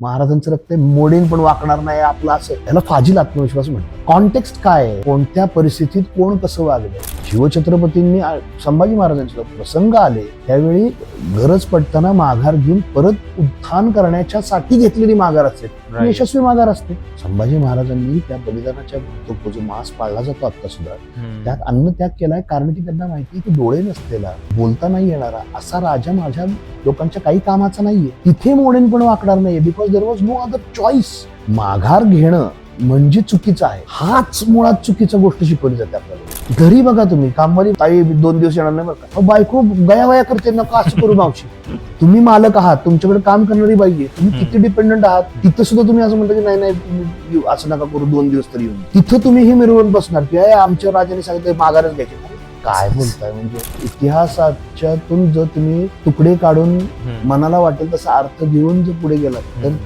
महाराजांचं रक्त मोडीन पण वाकणार नाही आपलं, असं याला फाजील आत्मविश्वास म्हणतात. कॉन्टेक्स्ट काय आहे, कोणत्या परिस्थितीत कोण कसं वागलं. शिवछत्रपतींनी संभाजी महाराजांचे प्रसंग आले त्यावेळी गरज पडताना माघार घेऊन परत उत्थान करण्यासाठी घेतलेली माघार असते, यशस्वी माघार असते. संभाजी महाराजांनी त्या बलिदानाच्या जो मास पाळला जातो आता सुद्धा, त्यात अन्नत्याग केलाय, कारण की त्यांना माहिती की डोळे नसलेला, बोलता नाही येणारा असा राजा माझ्या लोकांच्या काही कामाचा नाहीये. तिथे मोडेन पण वाकणार नाहीये, because there was no other choice. माघार घेणं म्हणजे चुकीचं आहे, हाच मुळात चुकीच्या गोष्ट शिकवली जाते आपल्याला. घरी बघा तुम्ही, कामवाली ताई 2 दिवस येणार नाही बरं का, बायको गयावया करते, नका असं करू मावशी. तुम्ही मालक आहात, तुमच्याकडे काम करणारी बाई आहे, तुम्ही किती डिपेंडंट आहात. तिथं सुद्धा तुम्ही असं म्हणता की नाही नाही तुम्ही असं नका करू, 2 दिवस तरी येऊन. तिथं तुम्ही हे मिरवून बसणार की आमच्या राजाने सांगितलं माघारच घ्यायची. काय बोलताय, म्हणजे इतिहासाच्यातून जर तुम्ही तुकडे काढून मनाला वाटेल तसा अर्थ घेऊन जर पुढे गेलात तर ते